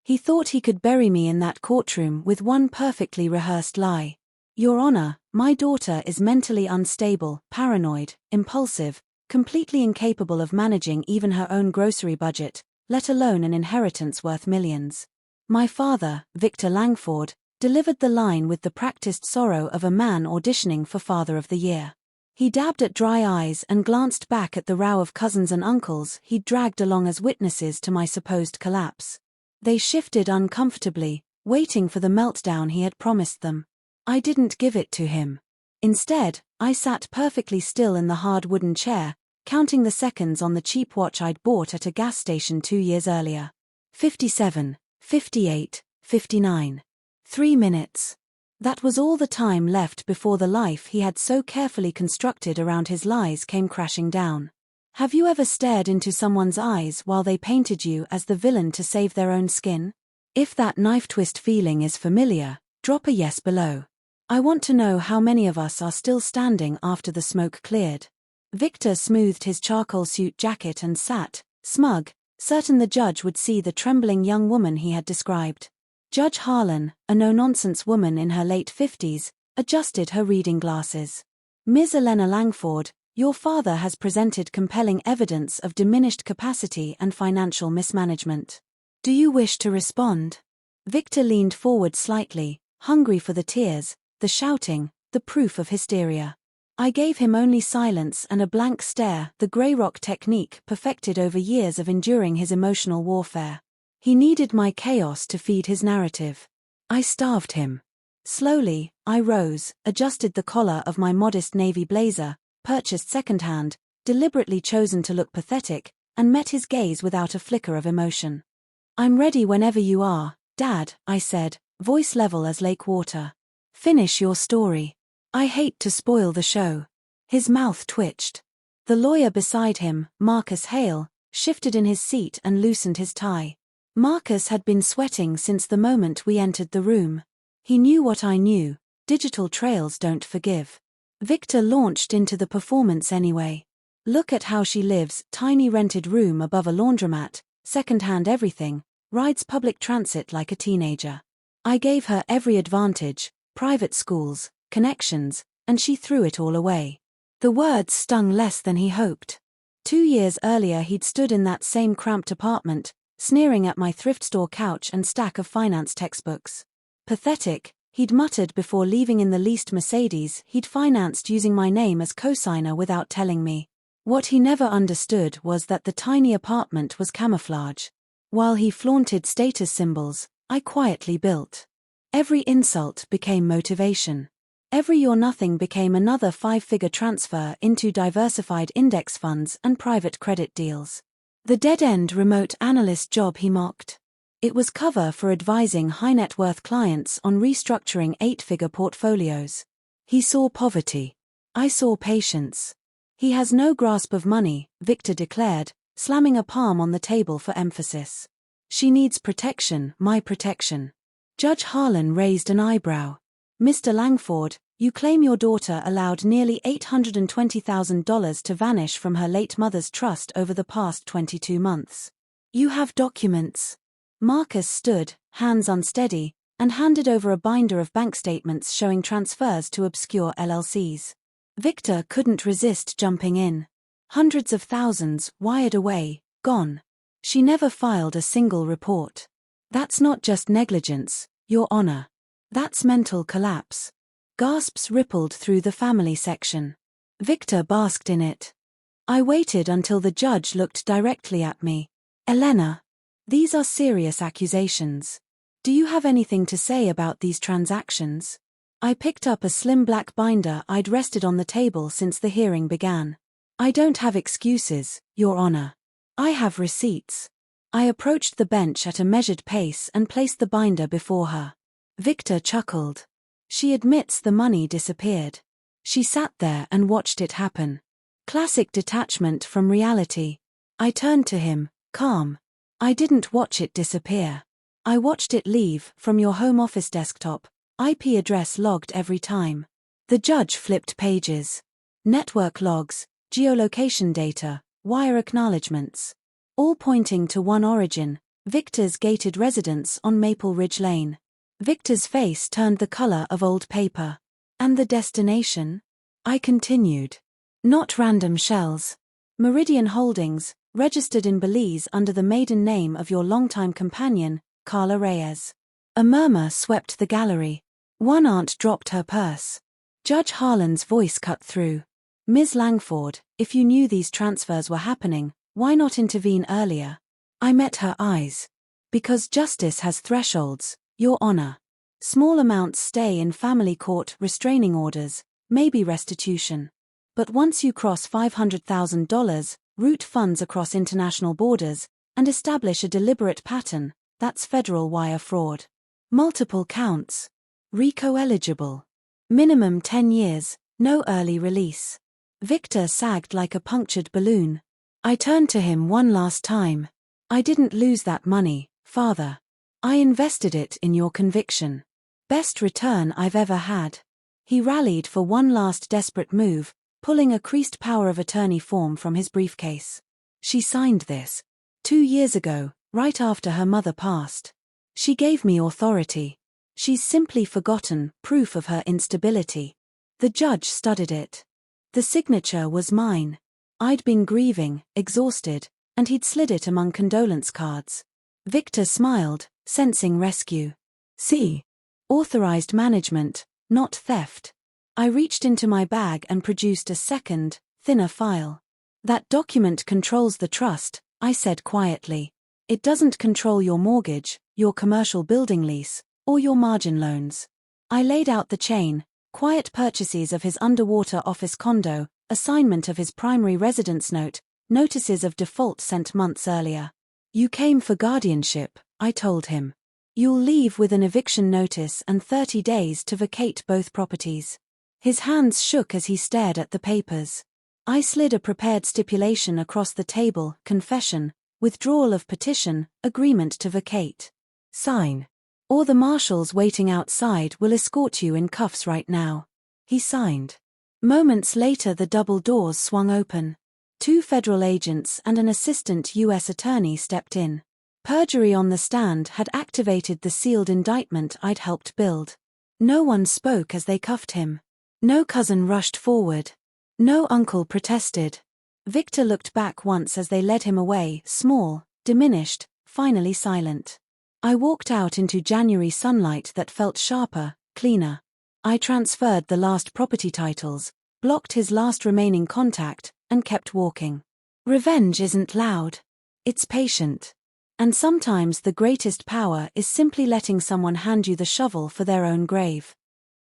He thought he could bury me in that courtroom with one perfectly rehearsed lie. Your Honor, my daughter is mentally unstable, paranoid, impulsive, completely incapable of managing even her own grocery budget, let alone an inheritance worth millions. My father, Victor Langford, delivered the line with the practiced sorrow of a man auditioning for Father of the Year. He dabbed at dry eyes and glanced back at the row of cousins and uncles he'd dragged along as witnesses to my supposed collapse. They shifted uncomfortably, waiting for the meltdown he had promised them. I didn't give it to him. Instead, I sat perfectly still in the hard wooden chair, counting the seconds on the cheap watch I'd bought at a gas station 2 years earlier. 57, 58, 59. 3 minutes. That was all the time left before the life he had so carefully constructed around his lies came crashing down. Have you ever stared into someone's eyes while they painted you as the villain to save their own skin? If that knife twist feeling is familiar, drop a yes below. I want to know how many of us are still standing after the smoke cleared. Victor smoothed his charcoal suit jacket and sat, smug, certain the judge would see the trembling young woman he had described. Judge Harlan, a no-nonsense woman in her late 50s, adjusted her reading glasses. Ms. Elena Langford, your father has presented compelling evidence of diminished capacity and financial mismanagement. Do you wish to respond? Victor leaned forward slightly, hungry for the tears, the shouting, the proof of hysteria. I gave him only silence and a blank stare, the grey rock technique perfected over years of enduring his emotional warfare. He needed my chaos to feed his narrative. I starved him. Slowly, I rose, adjusted the collar of my modest navy blazer, purchased secondhand, deliberately chosen to look pathetic, and met his gaze without a flicker of emotion. I'm ready whenever you are, Dad, I said, voice level as lake water. Finish your story. I hate to spoil the show. His mouth twitched. The lawyer beside him, Marcus Hale, shifted in his seat and loosened his tie. Marcus had been sweating since the moment we entered the room. He knew what I knew: digital trails don't forgive. Victor launched into the performance anyway. Look at how she lives, tiny rented room above a laundromat, second-hand everything, rides public transit like a teenager. I gave her every advantage, private schools, connections, and she threw it all away. The words stung less than he hoped. 2 years earlier he'd stood in that same cramped apartment, sneering at my thrift store couch and stack of finance textbooks. Pathetic, he'd muttered before leaving in the leased Mercedes he'd financed using my name as cosigner without telling me. What he never understood was that the tiny apartment was camouflage. While he flaunted status symbols, I quietly built. Every insult became motivation. Every you're nothing became another 5-figure transfer into diversified index funds and private credit deals. The dead-end remote analyst job he mocked. It was cover for advising high-net-worth clients on restructuring 8-figure portfolios. He saw poverty. I saw patience. He has no grasp of money, Victor declared, slamming a palm on the table for emphasis. She needs protection, my protection. Judge Harlan raised an eyebrow. Mr. Langford, you claim your daughter allowed nearly $820,000 to vanish from her late mother's trust over the past 22 months. You have documents. Marcus stood, hands unsteady, and handed over a binder of bank statements showing transfers to obscure LLCs. Victor couldn't resist jumping in. Hundreds of thousands, wired away, gone. She never filed a single report. That's not just negligence, Your Honor. That's mental collapse. Gasps rippled through the family section. Victor basked in it. I waited until the judge looked directly at me. Elena, these are serious accusations. Do you have anything to say about these transactions? I picked up a slim black binder I'd rested on the table since the hearing began. I don't have excuses, Your Honor. I have receipts. I approached the bench at a measured pace and placed the binder before her. Victor chuckled. She admits the money disappeared. She sat there and watched it happen. Classic detachment from reality. I turned to him, calm. I didn't watch it disappear. I watched it leave from your home office desktop, IP address logged every time. The judge flipped pages. Network logs, geolocation data, wire acknowledgements. All pointing to one origin, Victor's gated residence on Maple Ridge Lane. Victor's face turned the color of old paper. And the destination? I continued. Not random shells. Meridian Holdings, registered in Belize under the maiden name of your longtime companion, Carla Reyes. A murmur swept the gallery. One aunt dropped her purse. Judge Harlan's voice cut through. Ms. Langford, if you knew these transfers were happening, why not intervene earlier? I met her eyes. Because justice has thresholds, Your Honor. Small amounts stay in family court restraining orders, maybe restitution. But once you cross $500,000, route funds across international borders, and establish a deliberate pattern, that's federal wire fraud. Multiple counts. RICO eligible. Minimum 10 years, no early release. Victor sagged like a punctured balloon. I turned to him one last time. I didn't lose that money, Father. I invested it in your conviction. Best return I've ever had. He rallied for one last desperate move, pulling a creased power of attorney form from his briefcase. She signed this 2 years ago, right after her mother passed. She gave me authority. She's simply forgotten proof of her instability. The judge studied it. The signature was mine. I'd been grieving, exhausted, and he'd slid it among condolence cards. Victor smiled, sensing rescue. See? Authorized management, not theft. I reached into my bag and produced a second, thinner file. That document controls the trust, I said quietly. It doesn't control your mortgage, your commercial building lease, or your margin loans. I laid out the chain: quiet purchases of his underwater office condo, assignment of his primary residence note, notices of default sent months earlier. You came for guardianship, I told him. You'll leave with an eviction notice and 30 days to vacate both properties. His hands shook as he stared at the papers. I slid a prepared stipulation across the table: confession, withdrawal of petition, agreement to vacate. Sign. Or the marshals waiting outside will escort you in cuffs right now. He signed. Moments later the double doors swung open. 2 federal agents and an assistant U.S. attorney stepped in. Perjury on the stand had activated the sealed indictment I'd helped build. No one spoke as they cuffed him. No cousin rushed forward. No uncle protested. Victor looked back once as they led him away, small, diminished, finally silent. I walked out into January sunlight that felt sharper, cleaner. I transferred the last property titles, blocked his last remaining contact, and kept walking. Revenge isn't loud. It's patient. And sometimes the greatest power is simply letting someone hand you the shovel for their own grave.